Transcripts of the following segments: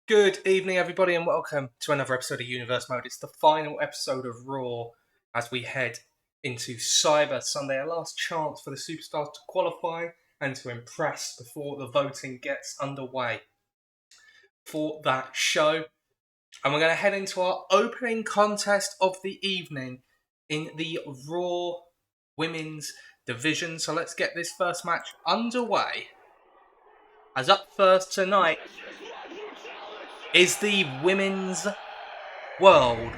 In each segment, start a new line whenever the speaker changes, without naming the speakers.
Good evening, everybody, and welcome to another episode of Universe Mode. It's the final episode of Raw as we head into Cyber Sunday, a last chance for the superstars to qualify and to impress before the voting gets underway for that show. And we're going to head into our opening contest of the evening in the Raw Women's Division. So let's get this first match underway. As up first tonight is the Women's World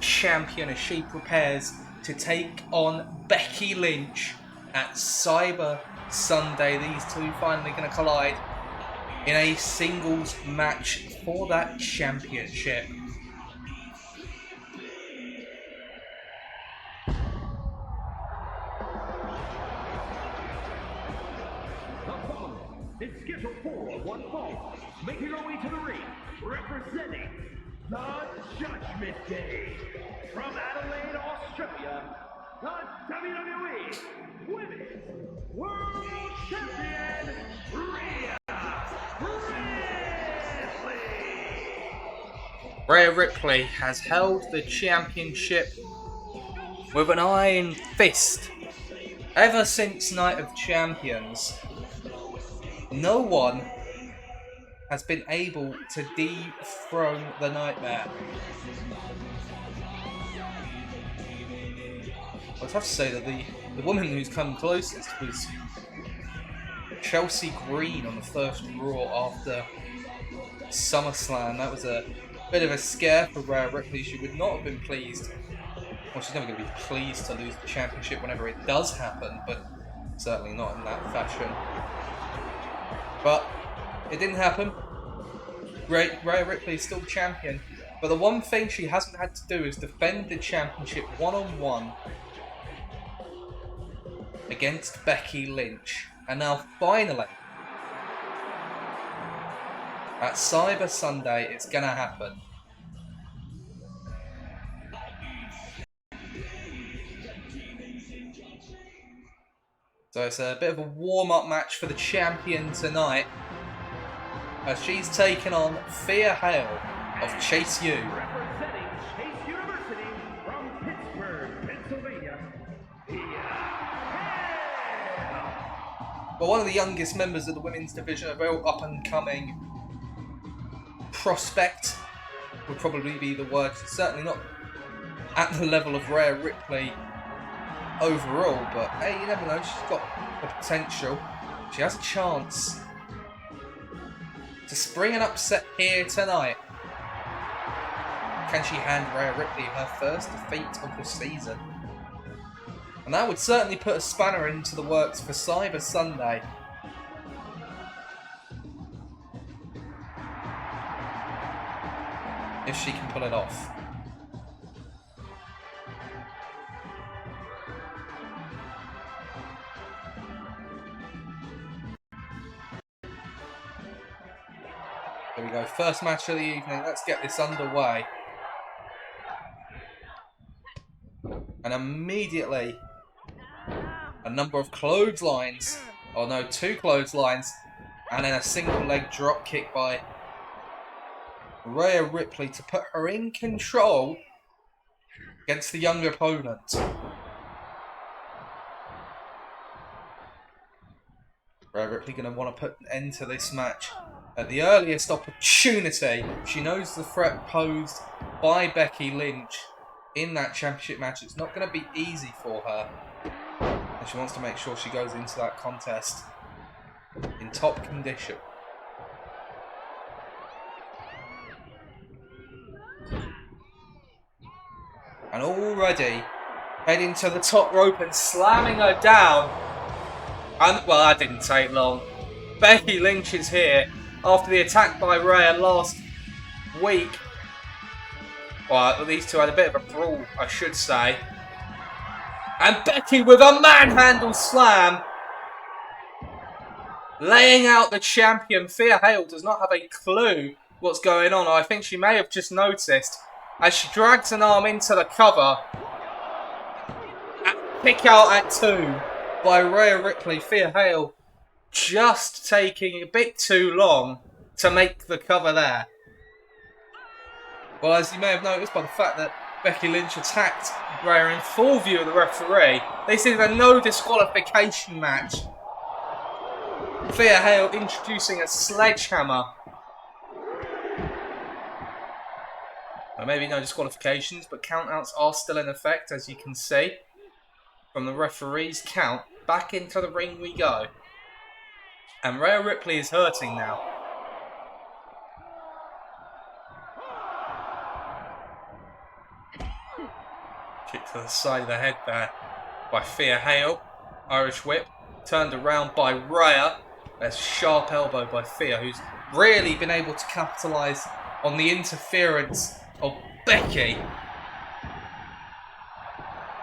Champion as she prepares to take on Becky Lynch at Cyber Sunday. These two finally going to collide in a singles match for that championship.
It's scheduled for one fall, making her way to the ring, representing the Judgment Day. From Adelaide, Australia, the WWE Women's World Champion, Rhea Ripley.
Rhea Ripley has held the championship with an iron fist ever since Night of Champions. No one has been able to dethrone the Nightmare. I'd have to say that the woman who's come closest was Chelsea Green on the first Raw after SummerSlam. That was a bit of a scare for Rhea Ripley. She would not have been pleased. Well, she's never going to be pleased to lose the championship whenever it does happen, but certainly not in that fashion. But it didn't happen. Rhea Ripley is still champion. But the one thing she hasn't had to do is defend the championship one-on-one against Becky Lynch. And now finally, at Cyber Sunday, it's going to happen. So it's a bit of a warm-up match for the champion tonight, as she's taken on Thea Hale of Chase U.
Representing Chase University from Pittsburgh, Pennsylvania, Thea Hale.
Well, one of the youngest members of the women's division, a very up-and-coming prospect would probably be the word. She's certainly not at the level of Rhea Ripley overall, but hey, you never know, she's got the potential. She has a chance to spring an upset here tonight. Can she hand Rhea Ripley her first defeat of the season? And that would certainly put a spanner into the works for Cyber Sunday. If she can pull it off. There we go, first match of the evening. Let's get this underway. And immediately, a number of clotheslines. Oh no, two clotheslines. And then a single leg drop kick by Rhea Ripley to put her in control against the younger opponent. Rhea Ripley going to want to put an end to this match at the earliest opportunity. She knows the threat posed by Becky Lynch in that championship match. It's not going to be easy for her. And she wants to make sure she goes into that contest in top condition. And already heading to the top rope and slamming her down. And, well, that didn't take long. Becky Lynch is here after the attack by Rhea last week. Well, these two had a bit of a brawl, I should say. And Becky with a manhandle slam, laying out the champion. Thea Hale does not have a clue what's going on. I think she may have just noticed as she drags an arm into the cover. Kick out at 2 by Rhea Ripley. Thea Hale just taking a bit too long to make the cover there. Well, as you may have noticed by the fact that Becky Lynch attacked Rhea in full view of the referee, this is a no disqualification match. Thea Hale introducing a sledgehammer. Well, maybe no disqualifications, but countouts are still in effect, as you can see. From the referee's count, back into the ring we go. And Rhea Ripley is hurting now. Kick to the side of the head there by Thea Hale. Irish whip. Turned around by Rhea. There's a sharp elbow by Thea, who's really been able to capitalise on the interference of Becky.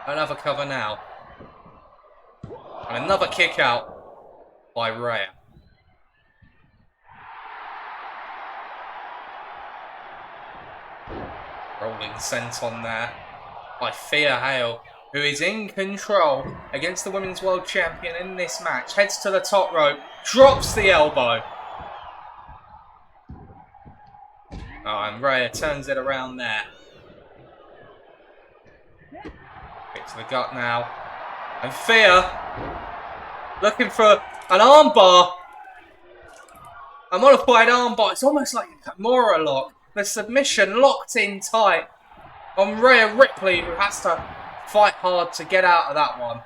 Another cover now. And another kick out by Rhea. Rolling senton there by Thea Hale, who is in control against the Women's World Champion in this match. Heads to the top rope, drops the elbow. Oh, and Rhea turns it around there. Kick to the gut now. And Thea looking for an armbar. A modified armbar. It's almost like a Kimura lock. The submission locked in tight on Rhea Ripley, who has to fight hard to get out of that one.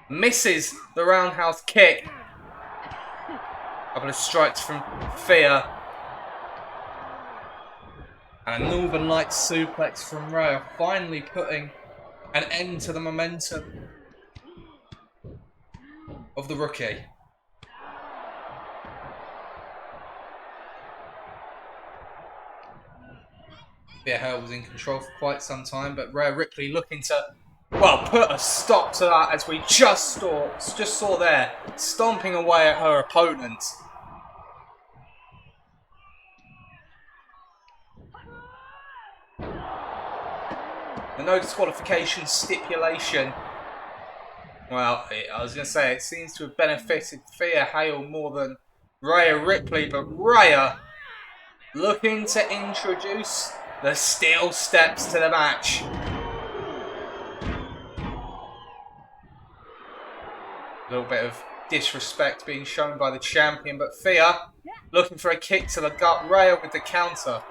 Misses the roundhouse kick. Couple of strikes from Thea. And a Northern Lights suplex from Rhea, finally putting an end to the momentum of the rookie. Thea Hale was in control for quite some time, but Rhea Ripley looking to, well, put a stop to that, as we just saw there, stomping away at her opponent. The no disqualification stipulation, well, I was going to say, it seems to have benefited Thea Hale more than Rhea Ripley, but Rhea looking to introduce the steel steps to the match. A little bit of disrespect being shown by the champion, but Thea looking for a kick to the gut. Rhea with the counter.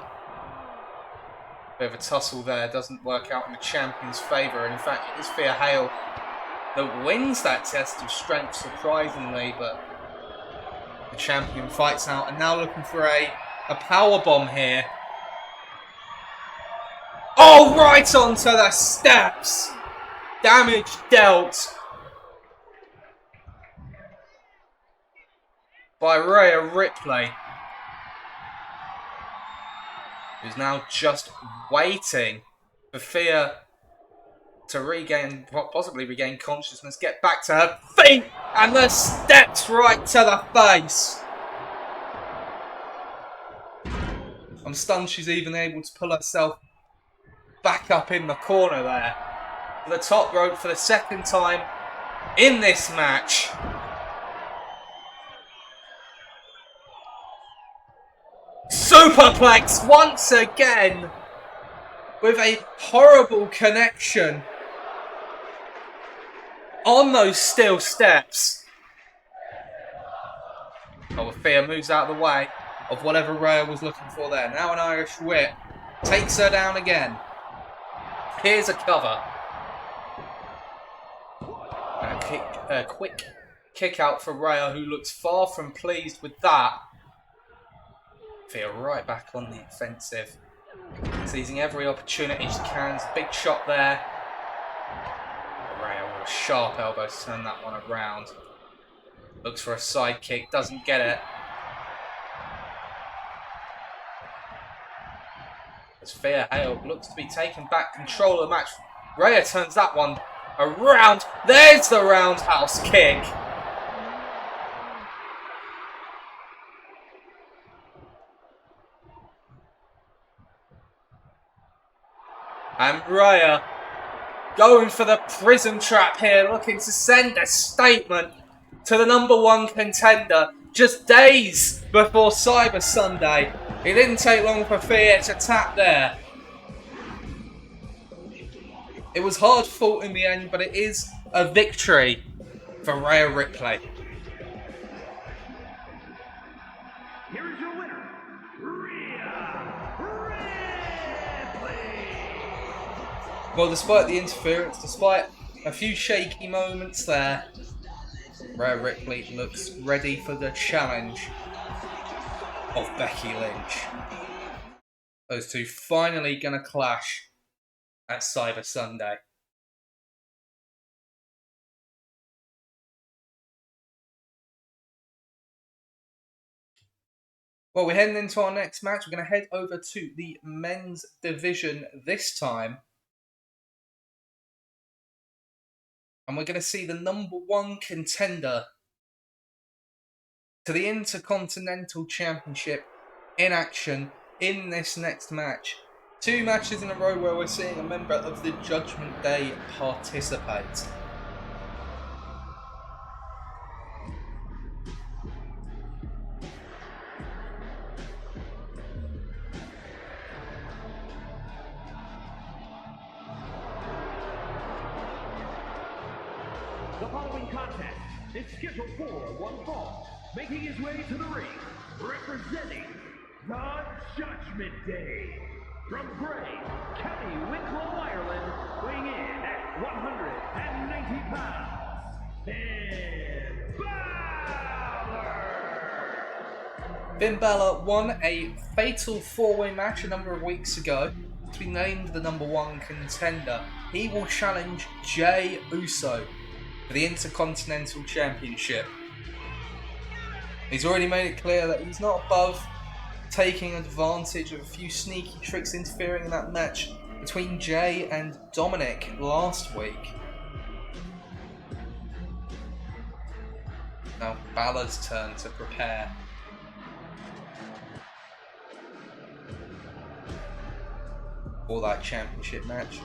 Bit of a tussle there, doesn't work out in the champion's favour, and in fact it is Thea Hale that wins that test of strength, surprisingly, but the champion fights out, and now looking for a power bomb here. Oh, right onto the steps! Damage dealt by Rhea Ripley, who's now just waiting for Thea to possibly regain consciousness, get back to her feet, and the steps right to the face. I'm stunned she's even able to pull herself back up in the corner there. To the top rope for the second time in this match. Superplex once again with a horrible connection on those steel steps. Oh, Thea moves out of the way of whatever Rhea was looking for there. Now an Irish whip takes her down again. Here's a cover. And a quick kick out for Rhea, who looks far from pleased with that. Thea right back on the offensive, seizing every opportunity she can. Big shot there. Rhea with a sharp elbow to turn that one around. Looks for a side kick, doesn't get it. As Thea Hale looks to be taking back control of the match. Rhea turns that one around. There's the roundhouse kick. And Rhea going for the prison trap here, looking to send a statement to the #1 contender just days before Cyber Sunday. It didn't take long for Fear to tap there. It was hard fought in the end, but it is a victory for Rhea Ripley.
Here is your winner, Rhea Ripley.
Well, despite the interference, despite a few shaky moments there, Rhea Ripley looks ready for the challenge of Becky Lynch. Those two finally gonna clash at Cyber Sunday. Well, we're heading into our next match. We're going to head over to the men's division this time. And we're going to see the number one contender to the Intercontinental Championship in action in this next match. 2 matches in a row where we're seeing a member of the Judgment Day participate.
The following contest is scheduled for one fall, making his way to the ring, representing the Judgment Day. From Bray, County Wicklow, Ireland, weighing in at 190 pounds, Finn Balor!
Finn Balor won a fatal 4-way match a number of weeks ago to be named the number one contender. He will challenge Jey Uso for the Intercontinental Championship. He's already made it clear that he's not above taking advantage of a few sneaky tricks interfering in that match between Jey and Dominic last week. Now Balor's turn to prepare. For that championship match.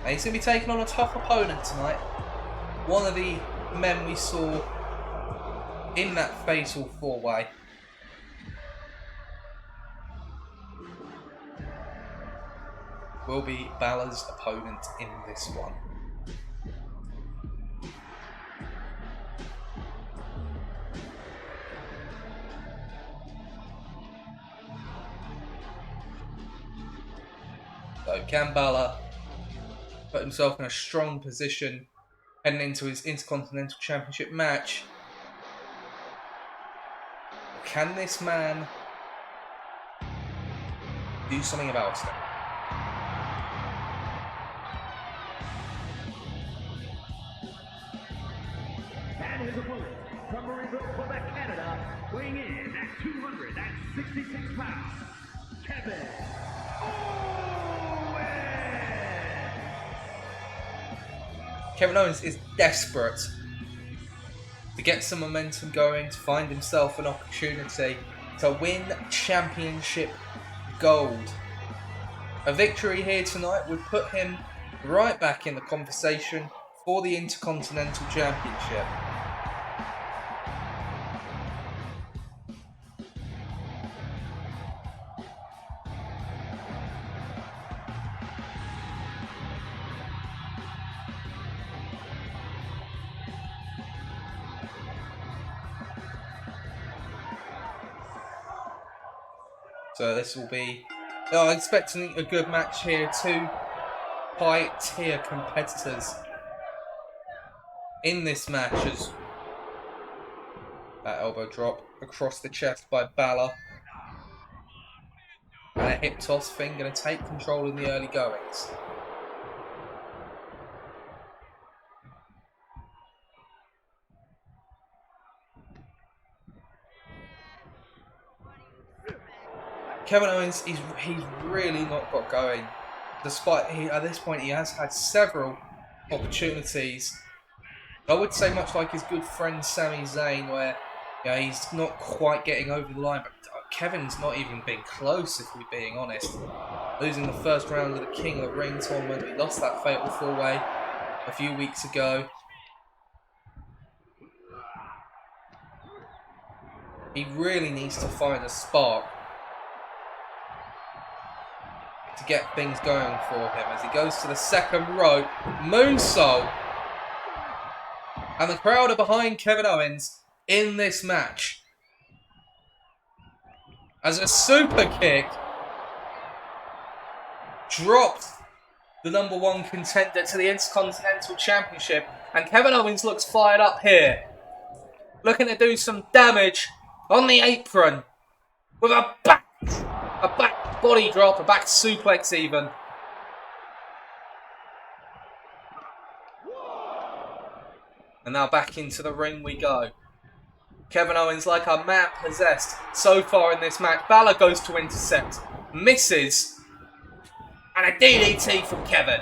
And he's going to be taking on a tough opponent tonight. One of the men we saw in that fatal 4-way. Will be Balor's opponent in this one. So can Balor put himself in a strong position heading into his Intercontinental Championship match? Can this man do something about it?
And his opponent, from Marieville, Quebec, Canada, weighing in at 266 pounds, Kevin Owens!
Kevin Owens is desperate to get some momentum going, to find himself an opportunity to win championship gold. A victory here tonight would put him right back in the conversation for the Intercontinental Championship. So this will be, I'm expecting a good match here. 2 high-tier competitors in this match as that elbow drop across the chest by Balor. And a hip toss thing going to take control in the early goings. Kevin Owens, he's really not got going. Despite, at this point, he has had several opportunities. I would say much like his good friend Sami Zayn, where he's not quite getting over the line, but Kevin's not even been close, if we're being honest. Losing the first round of the King of the Ring tournament, he lost that fatal 4-way a few weeks ago. He really needs to find a spark to get things going for him as he goes to the second rope. Moonsault. And the crowd are behind Kevin Owens in this match. As a super kick drops the number one contender to the Intercontinental Championship. And Kevin Owens looks fired up here. Looking to do some damage on the apron with a back body drop, a back suplex even. And now back into the ring we go. Kevin Owens like a man possessed so far in this match. Balor goes to intercept, misses, and a DDT from Kevin.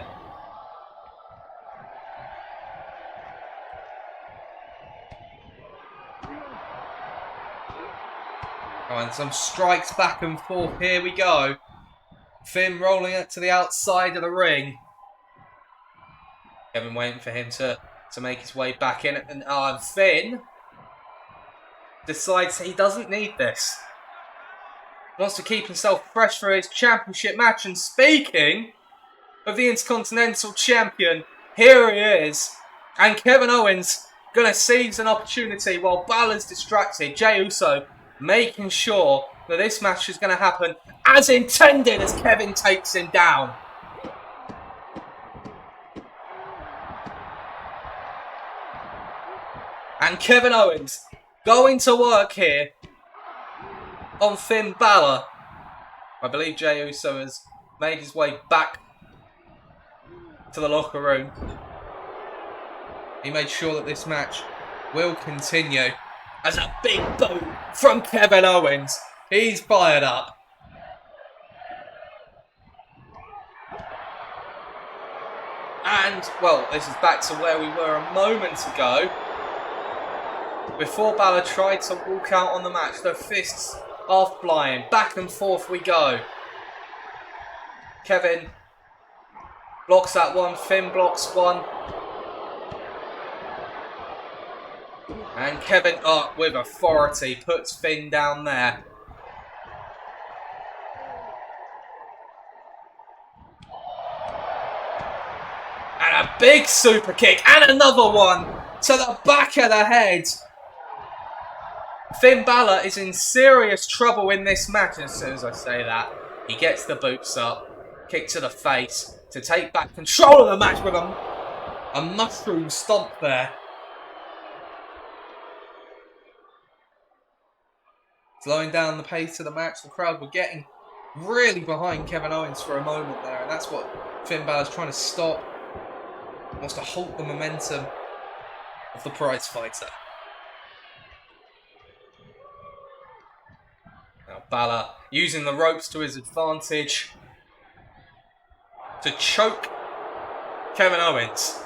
Oh, and some strikes back and forth. Here we go. Finn rolling it to the outside of the ring. Kevin waiting for him to make his way back in. And Finn decides he doesn't need this. Wants to keep himself fresh for his championship match. And speaking of the Intercontinental Champion, here he is. And Kevin Owens going to seize an opportunity while Balor's distracted. Jey Uso making sure that this match is going to happen as intended as Kevin takes him down. And Kevin Owens going to work here on Finn Balor. I believe Jey Uso has made his way back to the locker room. He made sure that this match will continue. As a big boot from Kevin Owens. He's fired up. And, well, this is back to where we were a moment ago. Before Balor tried to walk out on the match, the fists are flying. Back and forth we go. Kevin blocks that one. Finn blocks one. And Kevin, with authority, puts Finn down there. And a big super kick. And another one to the back of the head. Finn Balor is in serious trouble in this match. As soon as I say that, he gets the boots up. Kick to the face to take back control of the match with a mushroom stomp there. Slowing down the pace of the match. The crowd were getting really behind Kevin Owens for a moment there. And that's what Finn Balor's trying to stop. He wants to halt the momentum of the prize fighter. Now Balor using the ropes to his advantage to choke Kevin Owens.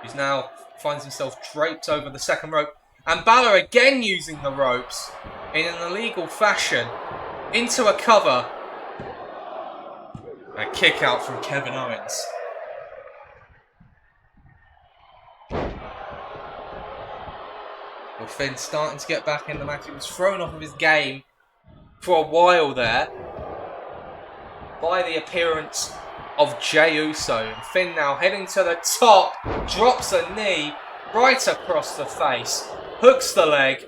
Who's now finds himself draped over the second rope. And Balor again using the ropes in an illegal fashion into a cover. A kick out from Kevin Owens. Well, Finn starting to get back in the match. He was thrown off of his game for a while there by the appearance of Jey Uso. And Finn now heading to the top. Drops a knee right across the face. Hooks the leg.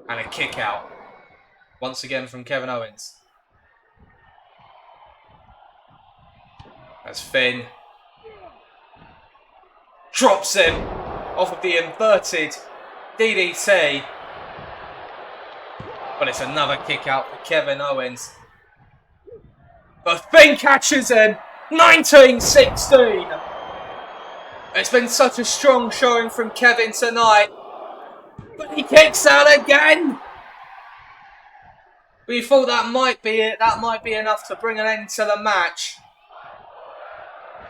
And a kick out. Once again from Kevin Owens. As Finn drops him off of the inverted DDT. But it's another kick out for Kevin Owens. But Finn catches him. 1916. It's been such a strong showing from Kevin tonight. But he kicks out again. We thought that might be it. That might be enough to bring an end to the match.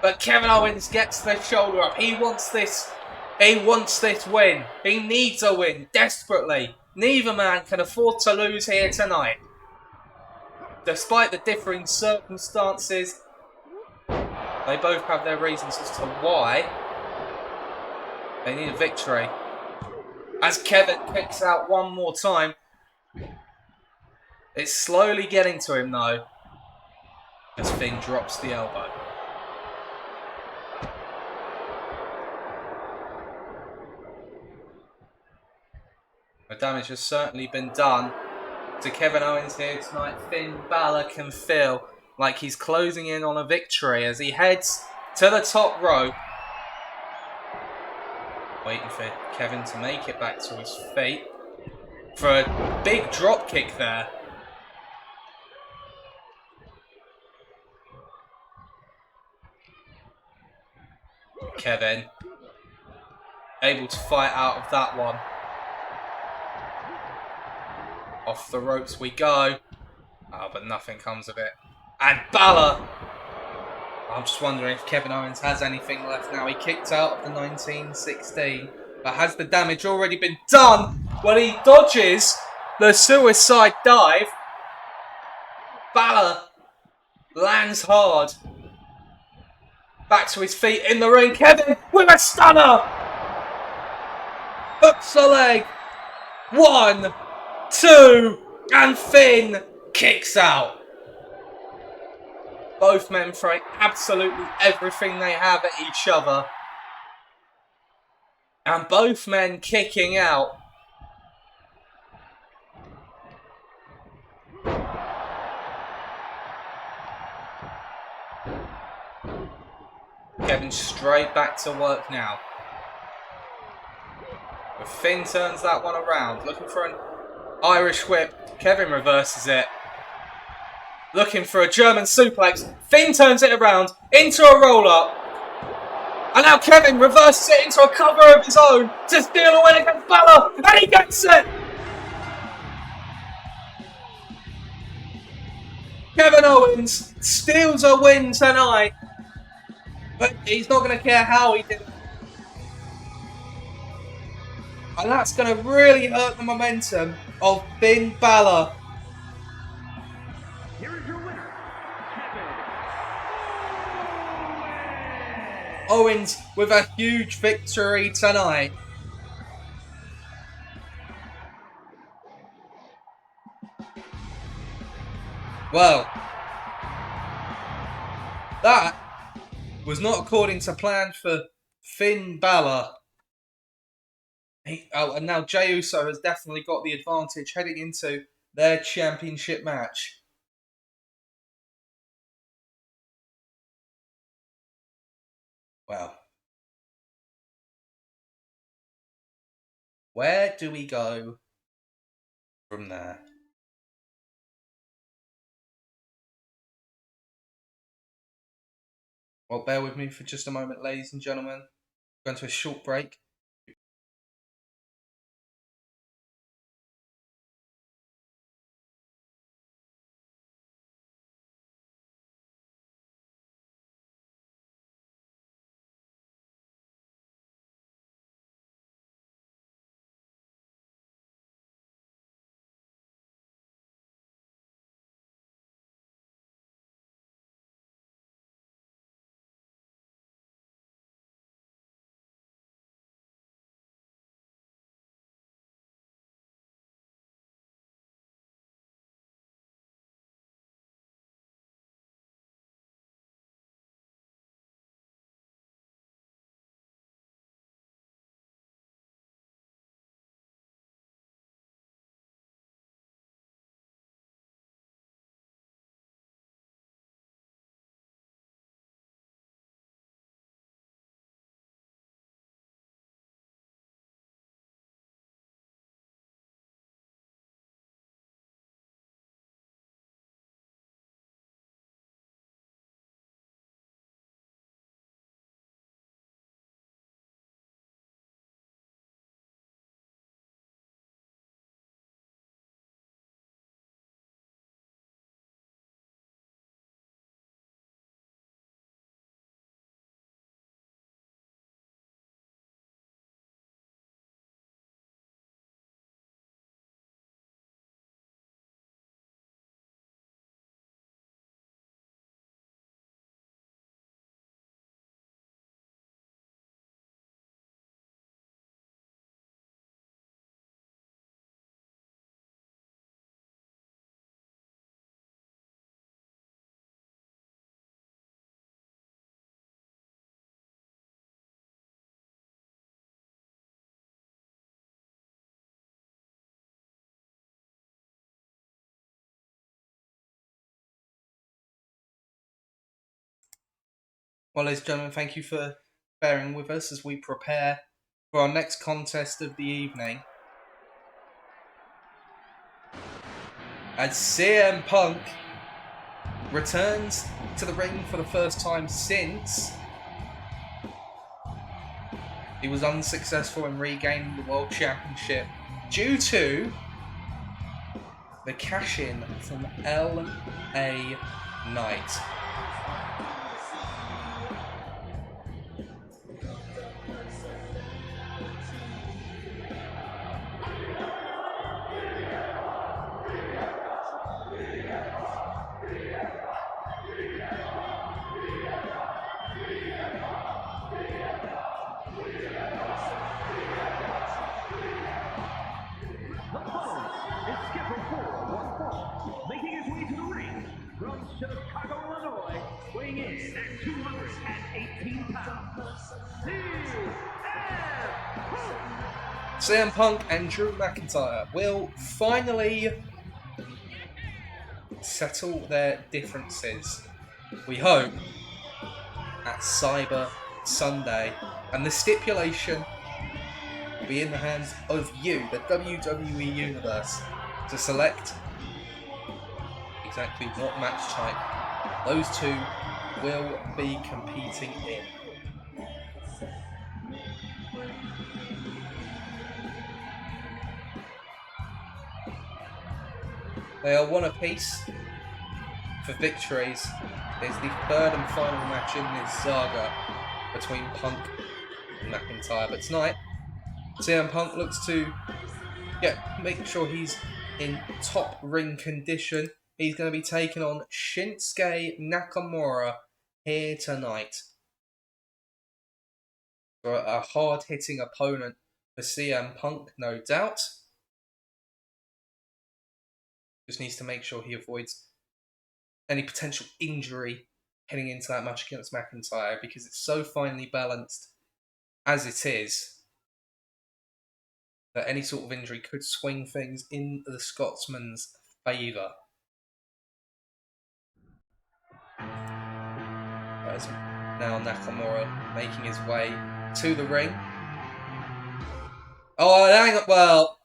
But Kevin Owens gets the shoulder up. He wants this. He wants this win. He needs a win desperately. Neither man can afford to lose here tonight. Despite the differing circumstances, they both have their reasons as to why they need a victory. As Kevin kicks out one more time. It's slowly getting to him though. As Finn drops the elbow. The damage has certainly been done to Kevin Owens here tonight. Finn Balor can feel like he's closing in on a victory as he heads to the top rope. Waiting for Kevin to make it back to his feet for a big drop kick there. Kevin able to fight out of that one. Off the ropes we go. Oh, but nothing comes of it. And Balor. I'm just wondering if Kevin Owens has anything left now. He kicked out of the 1916. But has the damage already been done? Well, he dodges the suicide dive. Balor lands hard. Back to his feet in the ring. Kevin with a stunner. Hooks the leg. 1, 2, and Finn kicks out. Both men throwing absolutely everything they have at each other. And both men kicking out. Kevin straight back to work now. But Finn turns that one around. Looking for an Irish whip. Kevin reverses it. Looking for a German suplex. Finn turns it around into a roll-up. And now Kevin reverses it into a cover of his own to steal a win against Balor. And he gets it! Kevin Owens steals a win tonight. But he's not going to care how he did it. And that's going to really hurt the momentum of Finn Balor.
Here is your winner, Kevin
Owens with a huge victory tonight. Well, that was not according to plan for Finn Balor. And now Jey Uso has definitely got the advantage heading into their championship match. Well, where do we go from there? Well, bear with me for just a moment, ladies and gentlemen. We're going to a short break. Well, ladies and gentlemen, thank you for bearing with us as we prepare for our next contest of the evening. As CM Punk returns to the ring for the first time since he was unsuccessful in regaining the World Championship due to the cash-in from LA Knight.
From Chicago, Illinois, weighing in at 218 pounds,
CM Punk and Drew McIntyre will finally settle their differences, we hope, at Cyber Sunday. And the stipulation will be in the hands of you, the WWE Universe, to select exactly what match type those two will be competing in. They are one apiece for victories. It's the third and final match in this saga between Punk and McIntyre. But tonight, CM Punk looks to make sure he's in top ring condition. He's going to be taking on Shinsuke Nakamura here tonight. For a hard-hitting opponent for CM Punk, no doubt. Just needs to make sure he avoids any potential injury heading into that match against McIntyre, because it's so finely balanced as it is that any sort of injury could swing things in the Scotsman's favour. As now Nakamura making his way to the ring. Oh, hang on. Well,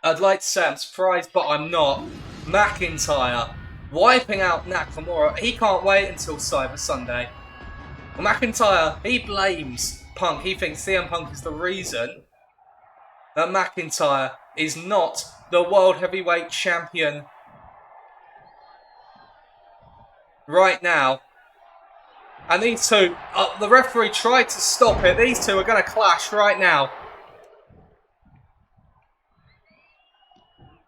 I'd like to say I'm surprised, but I'm not. McIntyre wiping out Nakamura. He can't wait until Cyber Sunday. Well, McIntyre, he blames Punk. He thinks CM Punk is the reason that McIntyre is not the World Heavyweight Champion right now. And these two, the referee tried to stop it. These two are going to clash right now.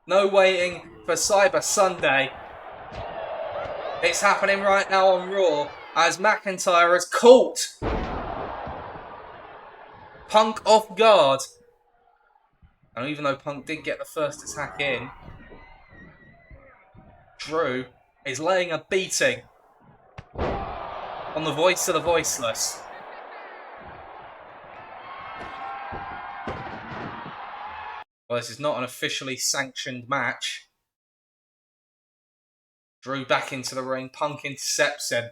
No waiting for Cyber Sunday. It's happening right now on Raw as McIntyre has caught Punk off guard. And even though Punk did get the first attack in, Drew is laying a beating on the voice of the voiceless. Well, this is not an officially sanctioned match. Drew back into the ring. Punk intercepts him.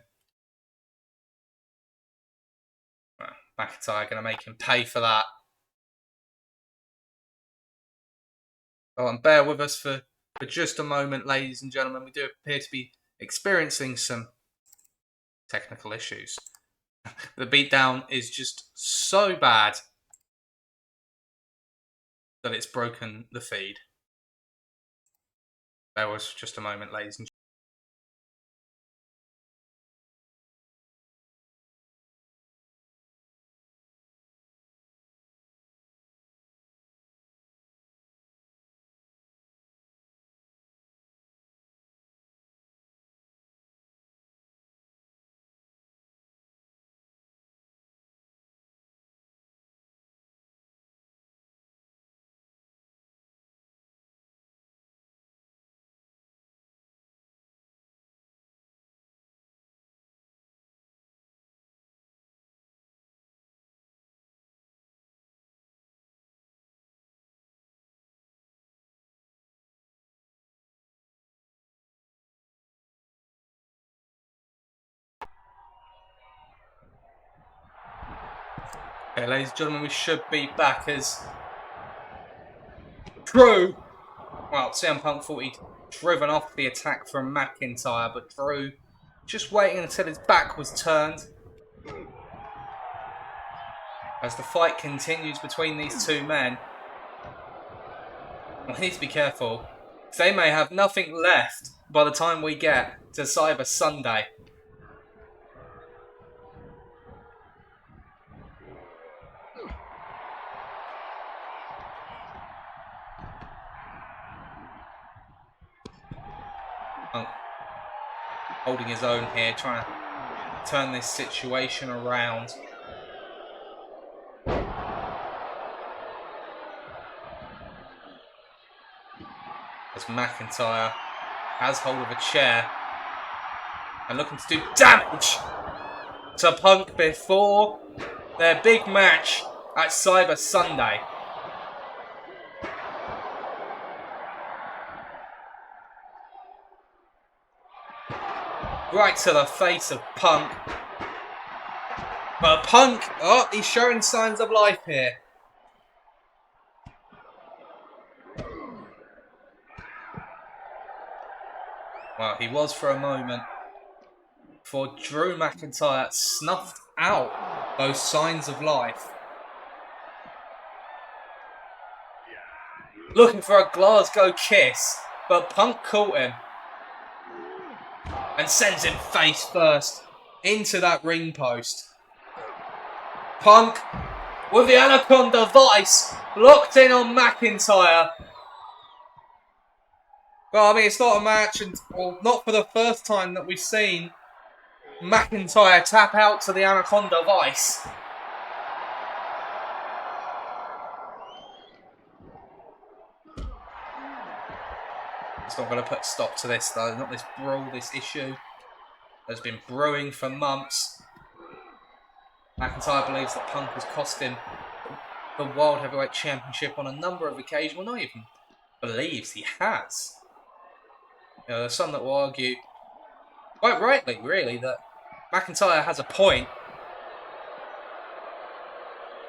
Well, McIntyre going to make him pay for that. Oh, and bear with us for just a moment, ladies and gentlemen. We do appear to be experiencing some technical issues. The beatdown is just so bad that it's broken the feed. Bear with us for just a moment, ladies and gentlemen. Okay, ladies and gentlemen, we should be back as Drew. Well, CM Punk thought he'd driven off the attack from McIntyre, but Drew just waiting until his back was turned. As the fight continues between these two men, we need to be careful, because they may have nothing left by the time we get to Cyber Sunday. Punk holding his own here, trying to turn this situation around. As McIntyre has hold of a chair and looking to do damage to Punk before their big match at Cyber Sunday. Right to the face of Punk. But Punk, oh, he's showing signs of life here. Well, he was for a moment. For Drew McIntyre snuffed out those signs of life. Looking for a Glasgow kiss, but Punk caught him. And sends him face first into that ring post. Punk with the Anaconda Vice locked in on McIntyre. Well, I mean, it's not a match, and well, not for the first time that we've seen McIntyre tap out to the Anaconda Vice. It's not going to put a stop to this, though. Not this brawl, this issue that's been brewing for months. McIntyre believes that Punk has cost him the World Heavyweight Championship on a number of occasions. Well, not even believes, he has. You know, there's some that will argue, quite rightly, really, that McIntyre has a point.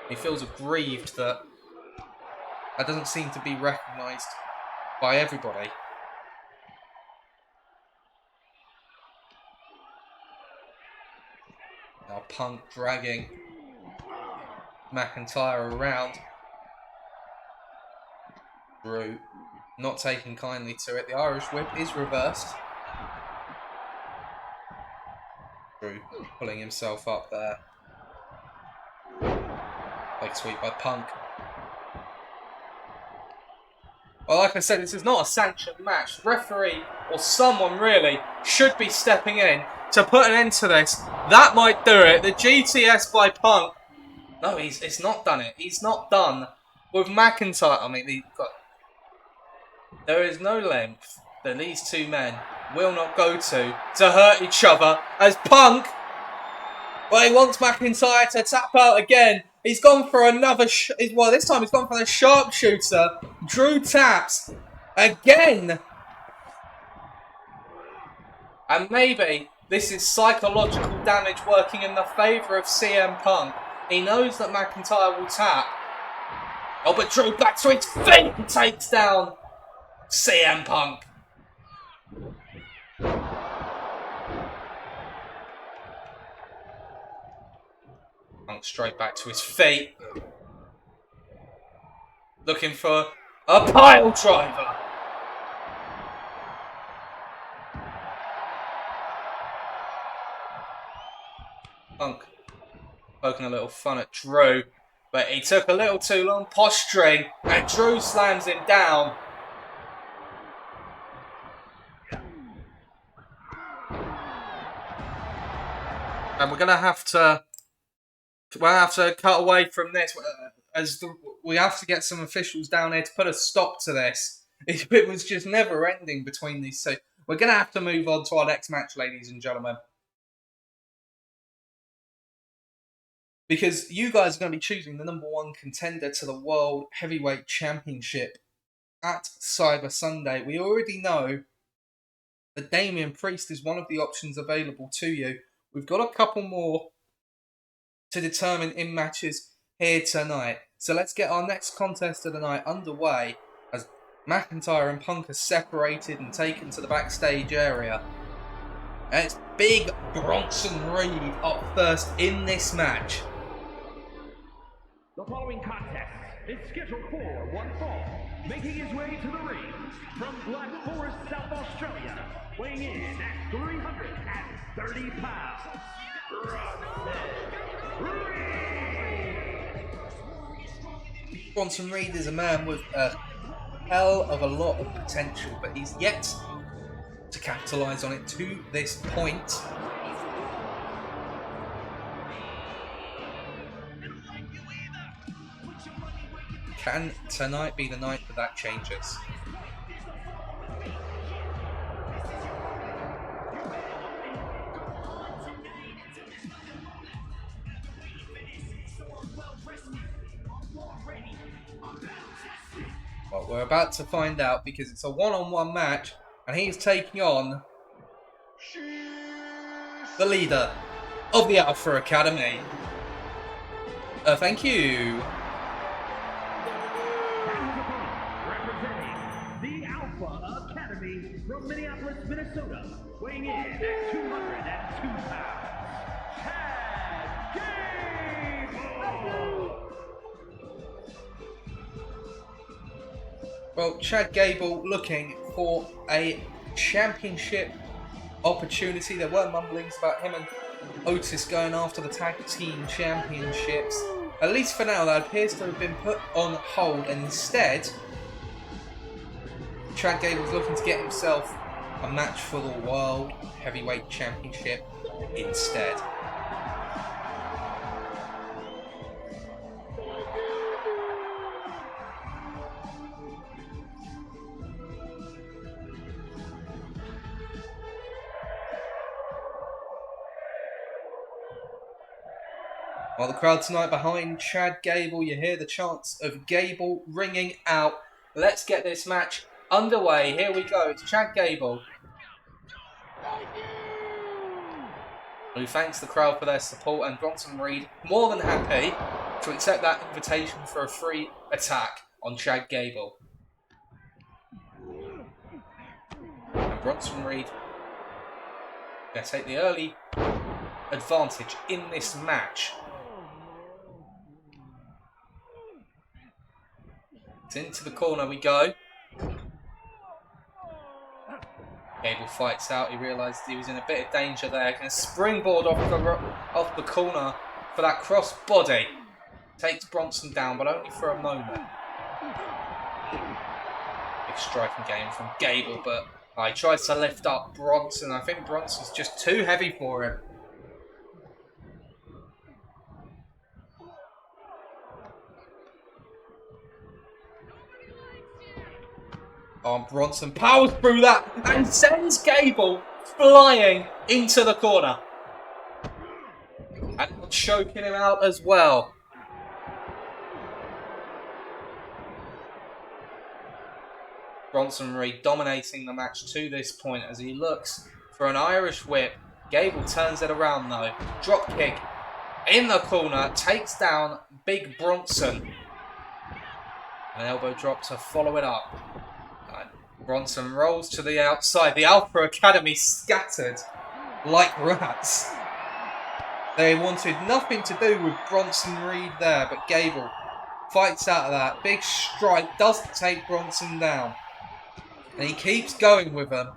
He feels aggrieved that doesn't seem to be recognised by everybody. Now Punk dragging McIntyre around. Drew not taking kindly to it. The Irish whip is reversed. Drew pulling himself up there. Big sweep by Punk. Well, like I said, this is not a sanctioned match. The referee, or someone really, should be stepping in to put an end to this. That might do it. The GTS by Punk. No, it's not done it. He's not done with McIntyre. I mean, there is no length that these two men will not go to hurt each other. As Punk, well, he wants McIntyre to tap out again. He's gone for another... well, this time he's gone for the sharpshooter. Drew taps again. And maybe this is psychological damage working in the favour of CM Punk. He knows that McIntyre will tap. Oh, but Drew back to his feet and takes down CM Punk. Punk straight back to his feet. Looking for a pile driver. Punk poking a little fun at Drew, but he took a little too long posturing, and Drew slams him down. And we're going to have to cut away from this, we have to get some officials down here to put a stop to this. It was just never ending between these two. We're going to have to move on to our next match, ladies and gentlemen. Because you guys are going to be choosing the #1 contender to the World Heavyweight Championship at Cyber Sunday. We already know that Damian Priest is one of the options available to you. We've got a couple more to determine in matches here tonight. So let's get our next contest of the night underway as McIntyre and Punk are separated and taken to the backstage area. And it's Big Bronson Reed up first in this match.
The following contest is scheduled for one fall. Making his way to the ring from Black Forest, South Australia, weighing in at 330 pounds,
Bronson Reed is a man with a hell of a lot of potential, but he's yet to capitalise on it to this point. Can tonight be the night that changes? Well, we're about to find out because it's a one-on-one match and he's taking on the leader of the Alpha Academy. Thank you.
representing the Alpha Academy from Minneapolis, Minnesota, weighing in at 202 pounds, Chad Gable!
Well, Chad Gable looking for a championship opportunity. There were mumblings about him and Otis going after the tag team championships. At least for now, that appears to have been put on hold, and instead, Chad Gable's looking to get himself a match for the World Heavyweight Championship instead. While the crowd tonight behind Chad Gable, you hear the chants of Gable ringing out. Let's get this match underway. Here we go. It's Chad Gable, who thanks the crowd for their support, and Bronson Reed more than happy to accept that invitation for a free attack on Chad Gable. And Bronson Reed going to take the early advantage in this match. Into the corner we go. Gable fights out. He realised he was in a bit of danger there. Going to springboard off the corner for that cross body. Takes Bronson down, but only for a moment. Big striking game from Gable, but he tries to lift up Bronson. I think Bronson's just too heavy for him. Bronson powers through that and sends Gable flying into the corner. And choking him out as well. Bronson Reed dominating the match to this point as he looks for an Irish whip. Gable turns it around though. Drop kick in the corner. Takes down Big Bronson. An elbow drop to follow it up. Bronson rolls to the outside. The Alpha Academy scattered like rats. They wanted nothing to do with Bronson Reed there, but Gable fights out of that. Big strike doesn't take Bronson down. And he keeps going with him.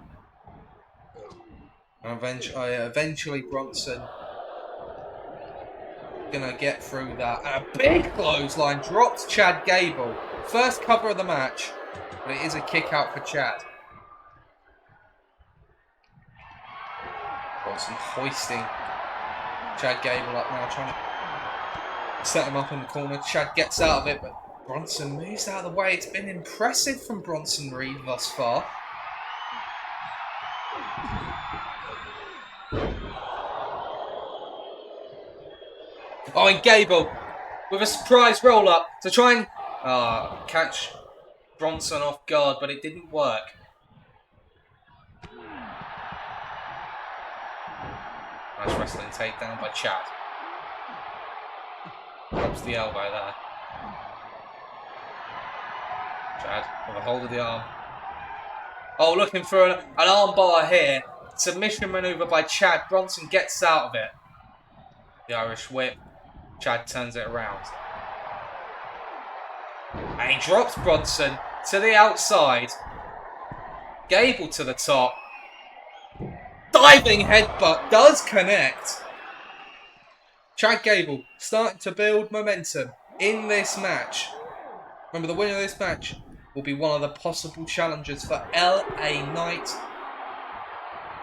Eventually Bronson gonna get through that. And a big clothesline drops Chad Gable. First cover of the match. But it is a kick out for Chad. Bronson hoisting Chad Gable up now, trying to set him up in the corner. Chad gets out of it, but Bronson moves out of the way. It's been impressive from Bronson Reed thus far. Oh, and Gable with a surprise roll up to try and catch Bronson off guard, but it didn't work. Nice wrestling takedown by Chad. Drops the elbow there. Chad with a hold of the arm. Oh, looking for an arm bar here. Submission maneuver by Chad. Bronson gets out of it. The Irish whip. Chad turns it around. And he drops Bronson to the outside. Gable to the top. Diving headbutt does connect. Chad Gable starting to build momentum in this match. Remember, the winner of this match will be one of the possible challengers for LA Knight.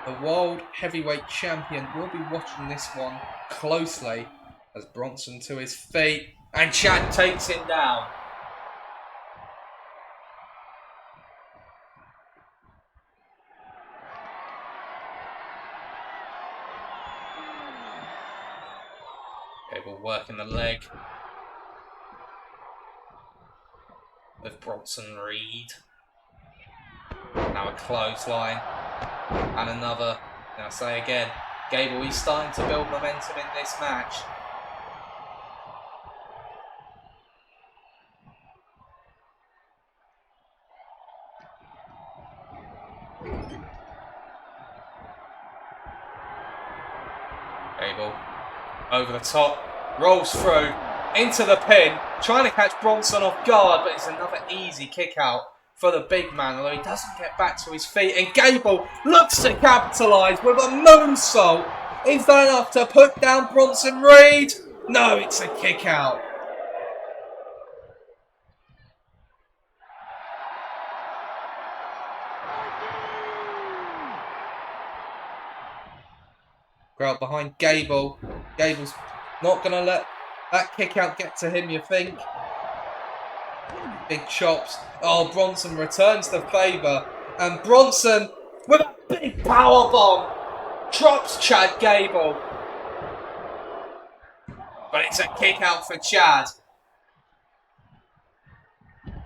The World Heavyweight Champion will be watching this one closely as Bronson to his feet and Chad takes him down. Gable working the leg with Bronson Reed. Now a clothesline and another. Now say again, Gable, he's starting to build momentum in this match. Gable over the top, rolls through into the pin, trying to catch Bronson off guard, but it's another easy kick out for the big man, although he doesn't get back to his feet. And Gable looks to capitalise with a moonsault. Is that enough to put down Bronson Reed? No, it's a kick out. Crowd behind Gable. Gable's not going to let that kick out get to him, you think? Big chops. Oh, Bronson returns the favour. And Bronson, with a big power bomb, drops Chad Gable. But it's a kick out for Chad,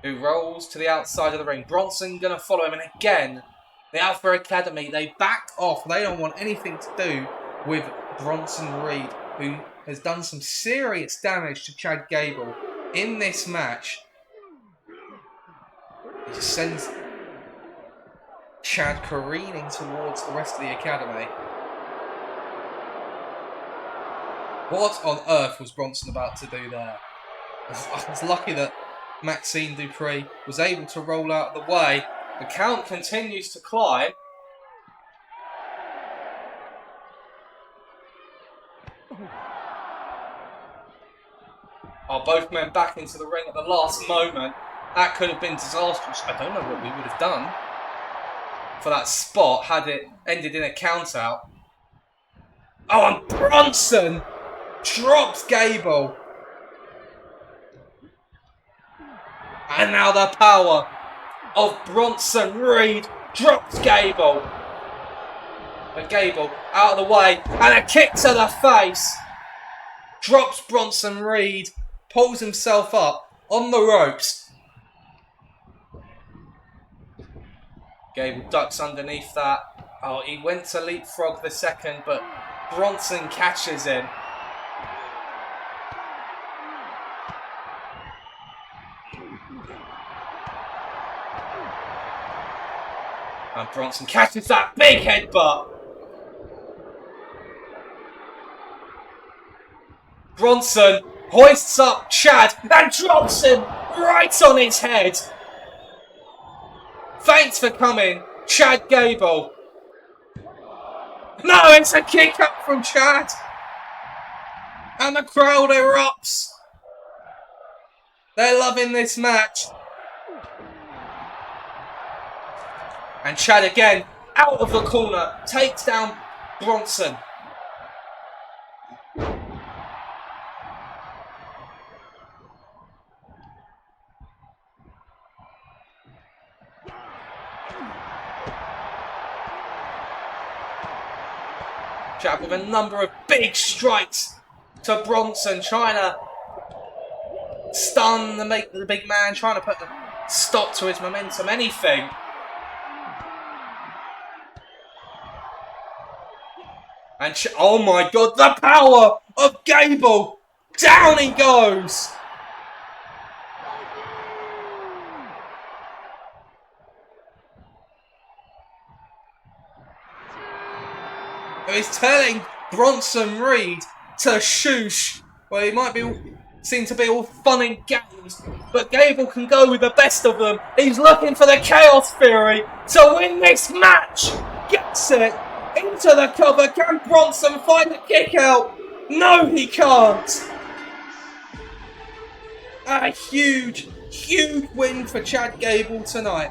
who rolls to the outside of the ring. Bronson going to follow him. And again, the Alpha Academy, they back off. They don't want anything to do with Bronson Reed, who has done some serious damage to Chad Gable in this match. He just sends Chad careening towards the rest of the academy. What on earth was Bronson about to do there? I was lucky that Maxime Dupree was able to roll out of the way. The count continues to climb. Oh, both men back into the ring at the last moment. That could have been disastrous. I don't know what we would have done for that spot had it ended in a count out. Oh, and Bronson drops Gable. And now the power of Bronson Reed drops Gable. But Gable out of the way and a kick to the face. Drops Bronson Reed. Pulls himself up on the ropes. Gable ducks underneath that. Oh, he went to leapfrog the second, but Bronson catches him. And Bronson catches that big headbutt. Bronson hoists up Chad and drops him right on his head. Thanks for coming, Chad Gable. No, it's a kick up from Chad. And the crowd erupts. They're loving this match. And Chad again, out of the corner, takes down Bronson. Chad with a number of big strikes to Bronson, trying to stun the big man, trying to put the stop to his momentum, anything. And oh my God, the power of Gable Down he goes! It's telling Bronson Reed to shoosh. Well, it might seem to be all fun and games, but Gable can go with the best of them. He's looking for the Chaos Theory to win this match. Gets it into the cover. Can Bronson find the kick out? No, he can't. A huge, huge win for Chad Gable tonight.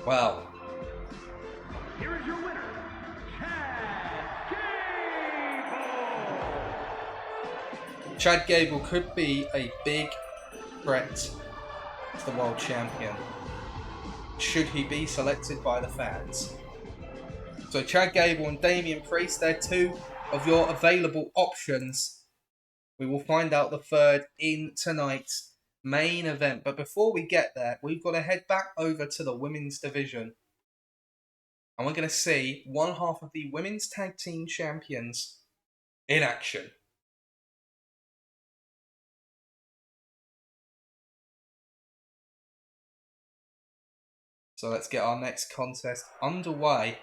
Well,
Here is your winner, Chad Gable.
Chad Gable could be a big threat to the world champion, should he be selected by the fans. So Chad Gable and Damian Priest, they're two of your available options. We will find out the third in tonight's main event. But before we get there, we've got to head back over to the women's division. And we're going to see one half of the women's tag team champions in action. So let's get our next contest underway.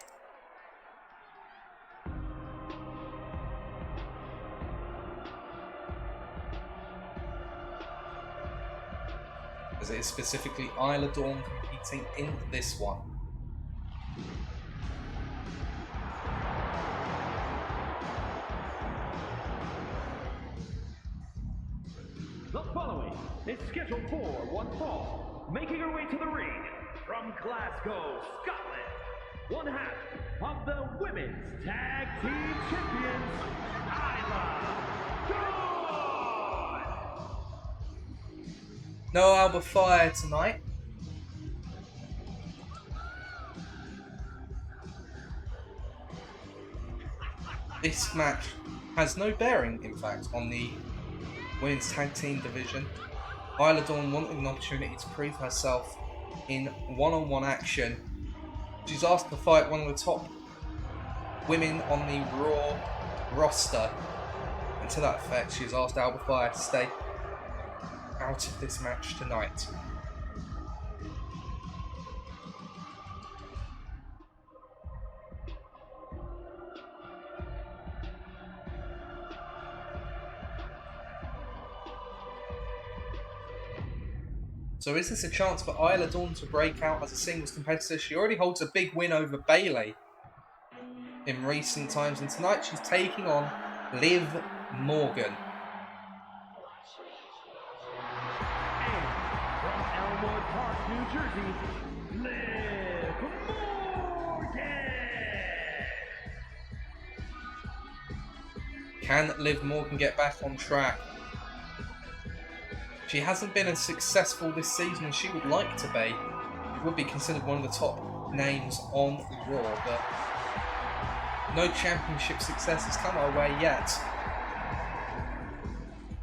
As it is specifically Isla Dawn competing in this one.
The following is scheduled for one fall, making her way to the ring from Glasgow, Scotland, one half of the Women's Tag Team Champions, Isla Dawn!
No Alba Fire tonight. This match has no bearing, in fact, on the women's tag team division. Isla Dawn wanted an opportunity to prove herself in one-on-one action. She's asked to fight one of the top women on the Raw roster. And to that effect, she's asked Alba Fire to stay out of this match tonight. So is this a chance for Isla Dawn to break out as a singles competitor? She already holds a big win over Bayley in recent times, and tonight she's taking on Liv Morgan.
And from Elmwood Park, New Jersey, Liv Morgan!
Can Liv Morgan get back on track? She hasn't been as successful this season as she would like to be. She would be considered one of the top names on Raw, but no championship success has come our way yet.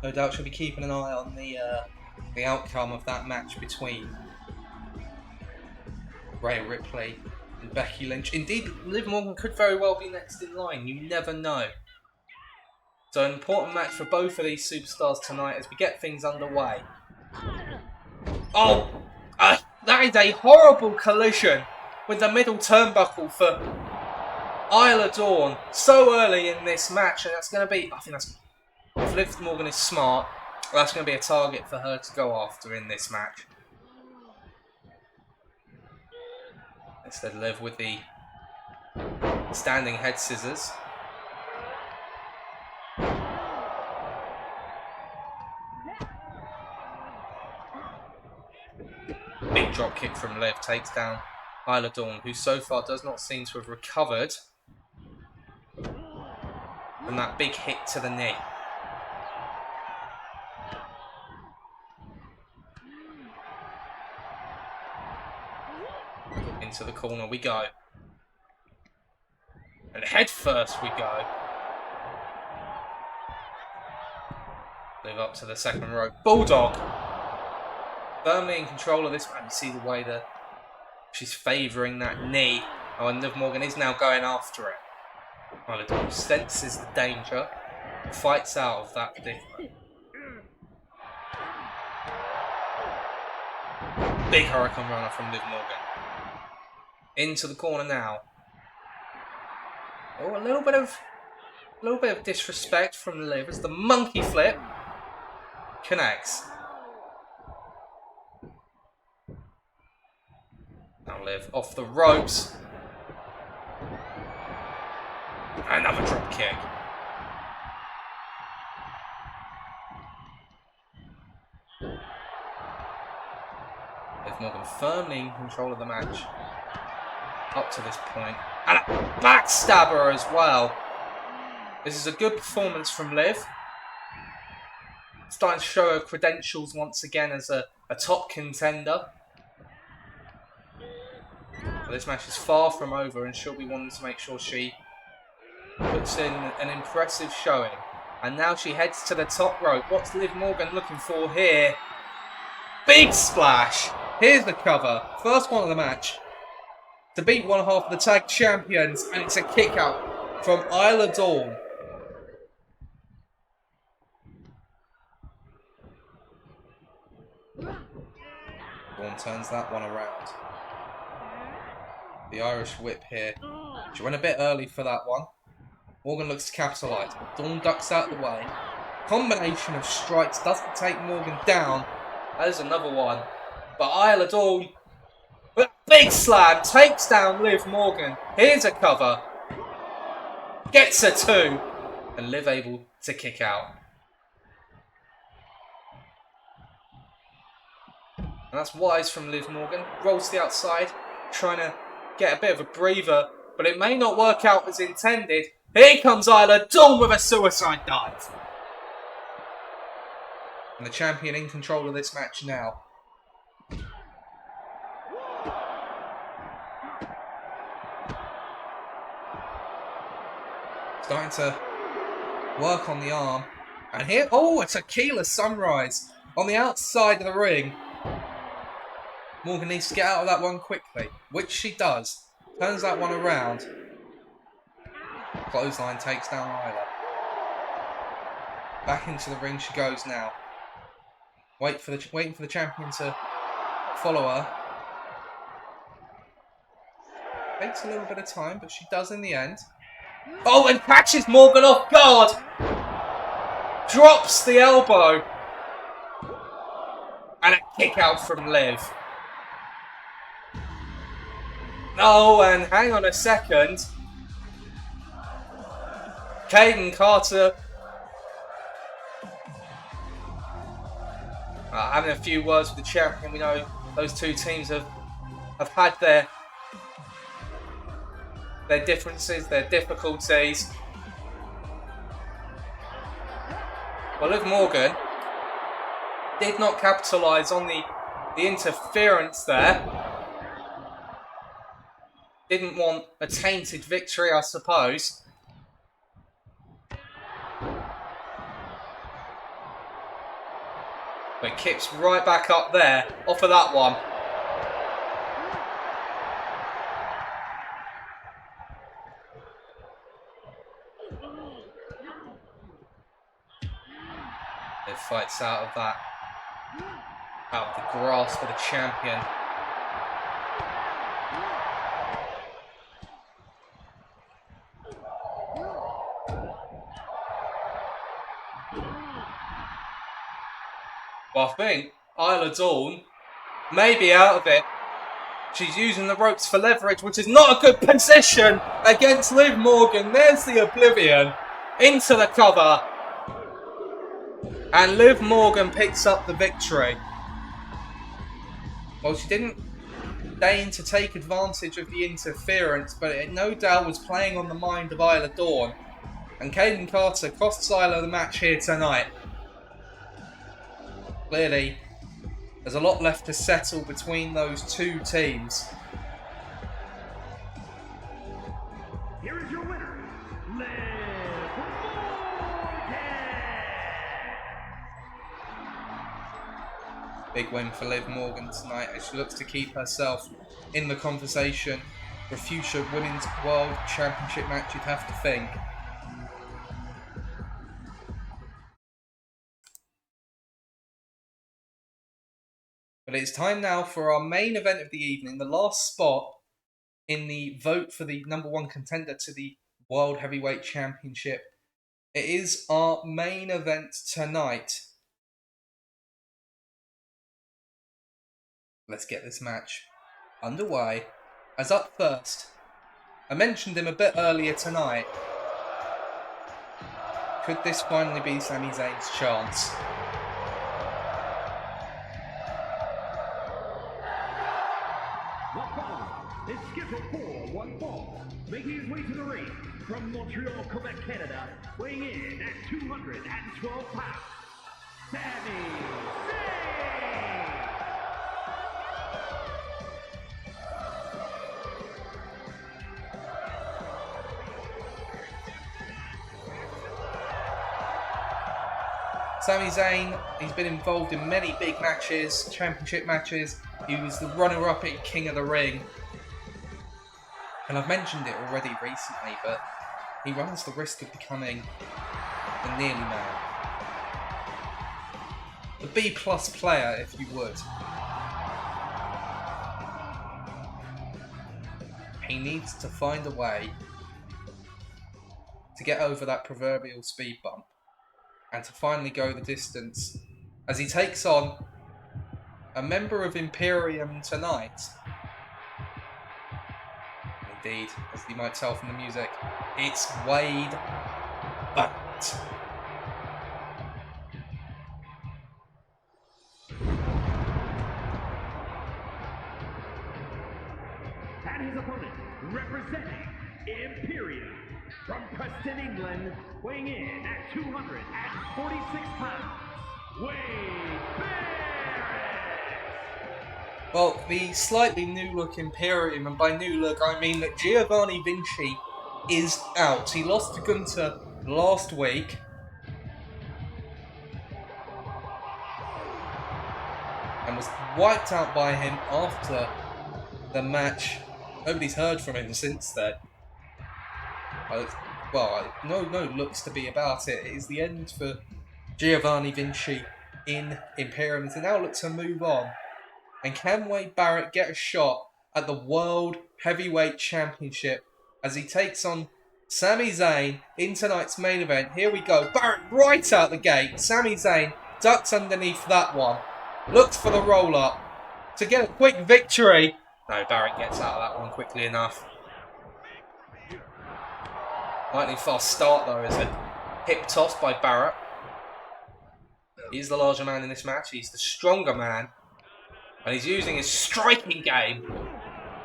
No doubt she'll be keeping an eye on the outcome of that match between Rhea Ripley and Becky Lynch. Indeed, Liv Morgan could very well be next in line. You never know. So an important match for both of these superstars tonight as we get things underway. Oh, that is a horrible collision with the middle turnbuckle for Isla Dawn so early in this match, and that's going to be, I think that's, if Liv Morgan is smart, that's going to be a target for her to go after in this match. Instead, Liv with the standing head scissors. Big drop kick from Liv takes down Isla Dawn, who so far does not seem to have recovered from that big hit to the knee. Into the corner we go. And head first we go. Liv up to the second rope. Bulldog. Firmly in control of this man. You see the way that she's favouring that knee. Oh, and Liv Morgan is now going after it. Isla Dawn senses the danger. Fights out of that predicament. Big Hurricane Runner from Liv Morgan. Into the corner now. Oh, a little bit of disrespect from Liv as the monkey flip connects. Now Liv off the ropes. Another drop kick. Liv Morgan firmly in control of the match up to this point. And a backstabber as well. This is a good performance from Liv. Starting to show her credentials once again as a top contender. But this match is far from over and she'll be wanting to make sure she puts in an impressive showing. And now she heads to the top rope. What's Liv Morgan looking for here? Big splash! Here's the cover. First one of the match. To beat one half of the tag champions. And it's a kick out from Isla Dawn. Dawn turns that one around. The Irish whip here. She went a bit early for that one. Morgan looks to capitalise, but Dawn ducks out of the way. Combination of strikes doesn't take Morgan down. There's another one. But Isla Dawn, with a big slam, takes down Liv Morgan. Here's a cover. Gets her two. And Liv able to kick out. And that's wise from Liv Morgan. Rolls to the outside, trying to get a bit of a breather. But it may not work out as intended. Here comes Isla Dawn with a suicide dive. And the champion in control of this match now. Starting to work on the arm. And here, oh, it's a Keeler Sunrise on the outside of the ring. Morgan needs to get out of that one quickly, which she does. Turns that one around. Clothesline takes down Isla. Back into the ring she goes now. Waiting for the champion to follow her. Takes a little bit of time, but she does in the end. Oh, and catches Morgan off guard. Drops the elbow. And a kick out from Liv. Oh, and hang on a second. Caden Carter having a few words with the champion. We know those two teams have had their differences, their difficulties. Well, Liv Morgan did not capitalise on the interference there. Didn't want a tainted victory, I suppose. But Kip's right back up there, off of that one. It fights out of that, out of the grasp of the champion. Well, I think Isla Dawn may be out of it. She's using the ropes for leverage, which is not a good position against Liv Morgan. There's the Oblivion into the cover. And Liv Morgan picks up the victory. Well, she didn't deign to take advantage of the interference, but it no doubt was playing on the mind of Isla Dawn. And Caden Carter costs Isla the match here tonight. Clearly, there's a lot left to settle between those two teams.
Here is your winner, Liv Morgan.
Big win for Liv Morgan tonight as she looks to keep herself in the conversation for a future Women's World Championship match, you'd have to think. But it's time now for our main event of the evening, the last spot in the vote for the #1 contender to the World Heavyweight Championship. It is our main event tonight. Let's get this match underway. As up first, I mentioned him a bit earlier tonight. Could this finally be Sami Zayn's chance?
The following is scheduled for one fall, making his way to the ring from Montreal, Quebec, Canada, weighing in at 212 pounds, Sami Zayn!
Sami Zayn, he's been involved in many big matches, championship matches. He was the runner-up at King of the Ring. And I've mentioned it already recently, but he runs the risk of becoming a nearly man. A B-plus player, if you would. He needs to find a way to get over that proverbial speed bump and to finally go the distance as he takes on a member of Imperium tonight. Indeed, as you might tell from the music, it's Wade Barrett.
And his opponent, representing Imperium, from Preston, England, weighing in at 246 pounds, Wade Barrett!
Well, the slightly new-look Imperium, and by new look I mean that Giovanni Vinci is out. He lost to Gunther last week. And was wiped out by him after the match. Nobody's heard from him since then. No looks to be about it. It is the end for Giovanni Vinci in Imperium. They now look to move on. And can Wade Barrett get a shot at the World Heavyweight Championship as he takes on Sami Zayn in tonight's main event? Here we go. Barrett right out the gate. Sami Zayn ducks underneath that one. Looks for the roll-up to get a quick victory. No, Barrett gets out of that one quickly enough. Lightning fast start though, is it? Hip toss by Barrett. He's the larger man in this match. He's the stronger man. And he's using his striking game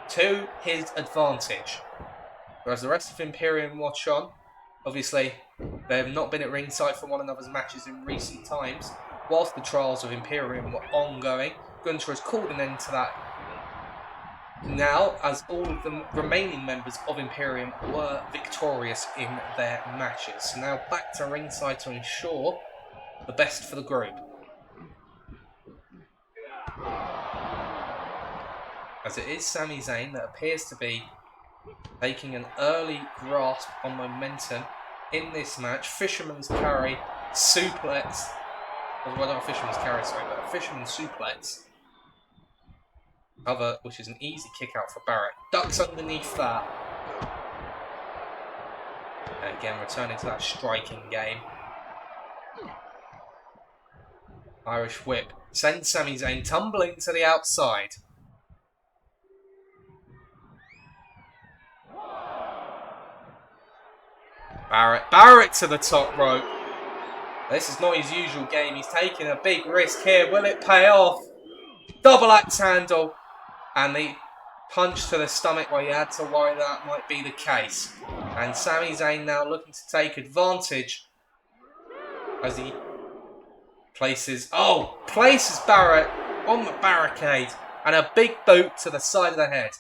to his advantage. Whereas the rest of Imperium watch on. Obviously, they have not been at ringside for one another's matches in recent times. Whilst the trials of Imperium were ongoing, Gunther has called an end to that now, as all of the remaining members of Imperium were victorious in their matches. So now back to ringside to ensure the best for the group. As it is Sami Zayn that appears to be taking an early grasp on momentum in this match. Fisherman's carry, suplex. Well, not a fisherman's carry, sorry, but a fisherman's suplex. Cover, which is an easy kick out for Barrett. Ducks underneath that. And again, returning to that striking game. Irish whip sends Sami Zayn tumbling to the outside. Barrett to the top rope. This is not his usual game. He's taking a big risk here. Will it pay off? Double axe handle. And the punch to the stomach where you had to worry that might be the case. And Sami Zayn now looking to take advantage as he places Barrett on the barricade. And a big boot to the side of the head.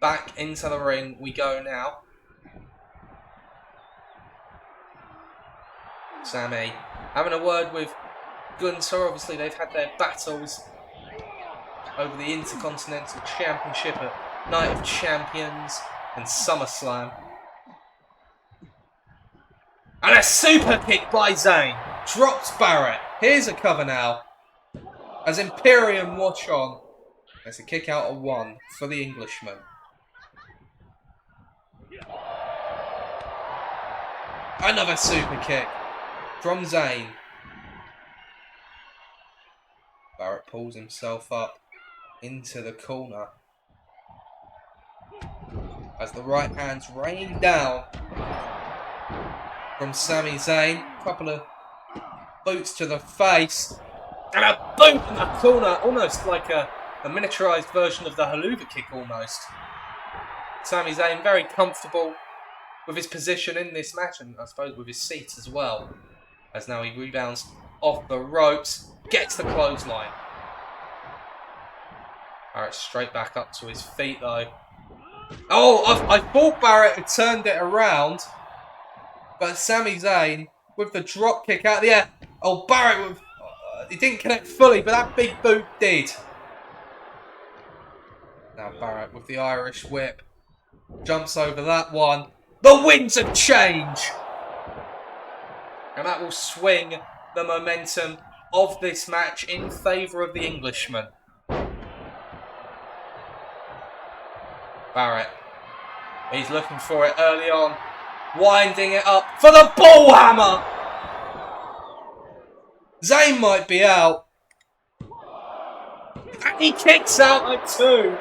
Back into the ring we go now. Sami having a word with Gunther, obviously they've had their battles over the Intercontinental Championship at Night of Champions and SummerSlam. And a super kick by Zayn. Drops Barrett. Here's a cover now. As Imperium watch on. There's a kick out of 1 for the Englishman. Another super kick from Zayn. Barrett pulls himself up into the corner. As the right hands rain down from Sami Zayn. Couple of boots to the face. And a boot in the corner. Almost like a miniaturized version of the haluva kick almost. Sami Zayn very comfortable with his position in this match. And I suppose with his seat as well. As now he rebounds off the ropes. Gets the clothesline. Barrett straight back up to his feet though. Oh, I thought Barrett had turned it around. But Sami Zayn with the drop kick out of the air. Oh, Barrett with... he didn't connect fully, but that big boot did. Now Barrett with the Irish whip. Jumps over that one. The winds of change. And that will swing the momentum of this match in favour of the Englishman. Barrett. He's looking for it early on. Winding it up for the ball hammer. Zayn might be out. And he kicks out at 2.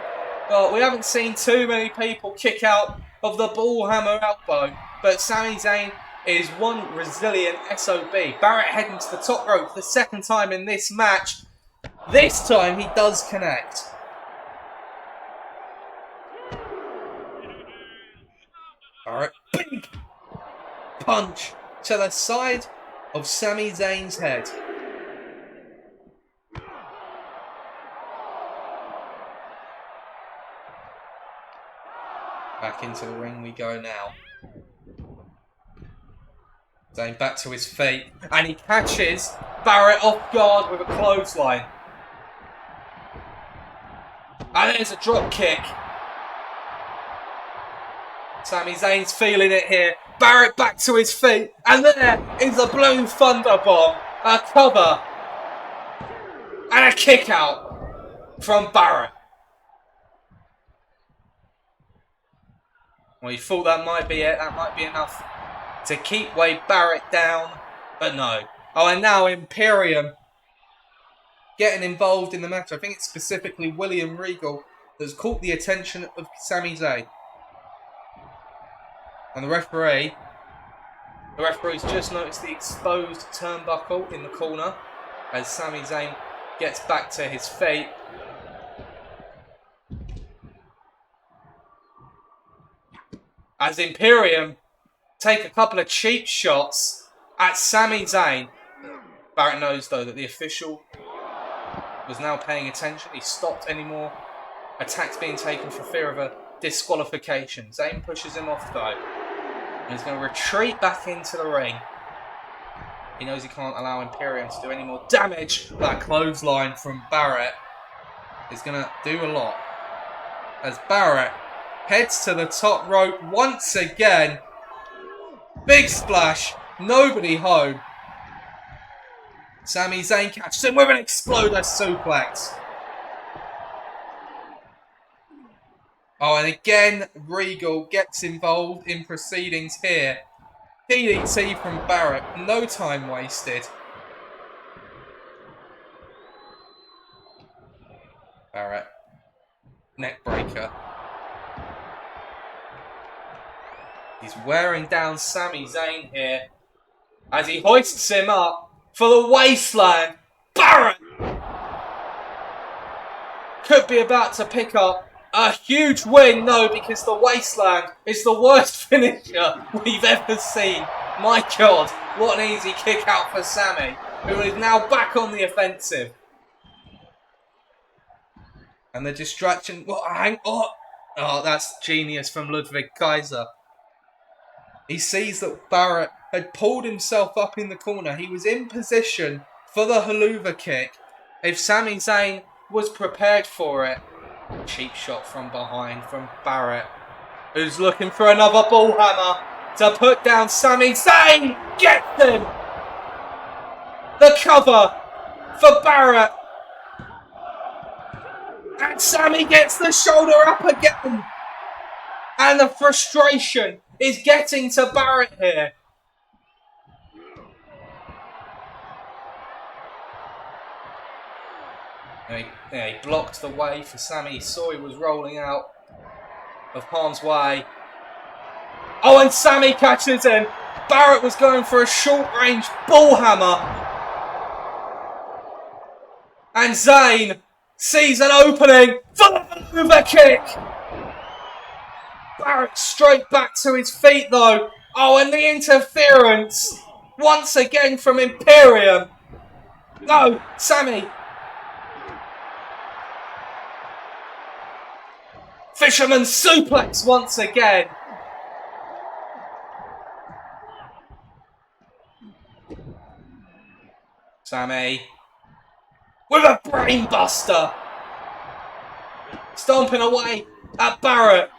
Well, we haven't seen too many people kick out of the ball hammer elbow. But Sami Zayn is one resilient SOB. Barrett heading to the top rope for the second time in this match. This time he does connect. Barrett, big punch to the side of Sami Zayn's head. Back into the ring we go now. Zayn back to his feet. And he catches Barrett off guard with a clothesline. And there's a drop kick. Sami Zayn's feeling it here. Barrett back to his feet. And there is a Blue Thunder Bomb. A cover. And a kick out from Barrett. Well, you thought that might be it. That might be enough to keep Wade Barrett down. But no. Oh, and now Imperium getting involved in the match. I think it's specifically William Regal that's caught the attention of Sami Zayn. And the referee's just noticed the exposed turnbuckle in the corner as Sami Zayn gets back to his feet. As Imperium take a couple of cheap shots at Sami Zayn. Barrett knows though that the official was now paying attention. He stopped any more attacks being taken for fear of a disqualification. Zayn pushes him off though. And he's going to retreat back into the ring. He knows he can't allow Imperium to do any more damage. That clothesline from Barrett is going to do a lot. As Barrett heads to the top rope once again. Big splash. Nobody home. Sami Zayn catches him with an exploder suplex. Oh, and again, Regal gets involved in proceedings here. DDT from Barrett. No time wasted. Barrett. Neckbreaker. He's wearing down Sami Zayn here as he hoists him up for the wasteland. Barrett could be about to pick up a huge win. No, because the wasteland is the worst finisher we've ever seen. My God, what an easy kick out for Sami, who is now back on the offensive. And the distraction. Oh, that's genius from Ludwig Kaiser. He sees that Barrett had pulled himself up in the corner. He was in position for the haluva kick. If Sami Zayn was prepared for it. Cheap shot from behind from Barrett, who's looking for another ball hammer to put down Sami Zayn. Gets him! The cover for Barrett. And Sami gets the shoulder up again. And the frustration is getting to Barrett here. He blocked the way for Sami. He saw he was rolling out of harm's way. Oh, and Sami catches him. Barrett was going for a short-range ball hammer. And Zayn sees an opening for the haluva kick. Barrett straight back to his feet though. Oh, and the interference once again from Imperium. No, Sami. Fisherman suplex once again. Sami with a brainbuster. Stomping away at Barrett.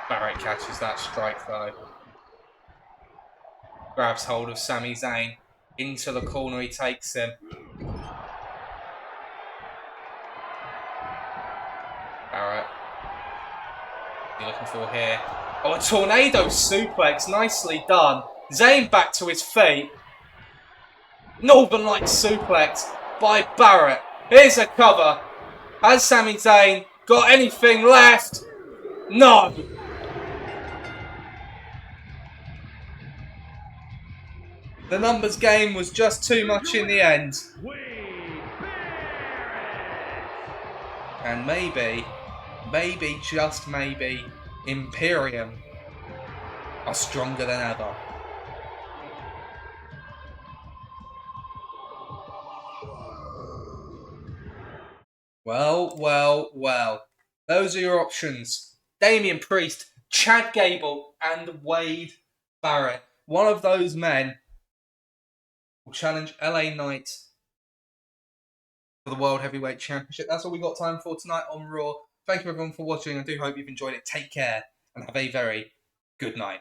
Barrett catches that strike though. Grabs hold of Sami Zayn. Into the corner he takes him. Barrett. What are you looking for here? Oh, a tornado suplex. Nicely done. Zayn back to his feet. Northern Light suplex by Barrett. Here's a cover. Has Sami Zayn got anything left? No. The numbers game was just too much in the end. And maybe, just maybe, Imperium are stronger than ever. Well. Those are your options. Damian Priest, Chad Gable, and Wade Barrett. One of those men will challenge LA Knight for the World Heavyweight Championship. That's all we got time for tonight on Raw. Thank you everyone for watching. I do hope you've enjoyed it. Take care and have a very good night.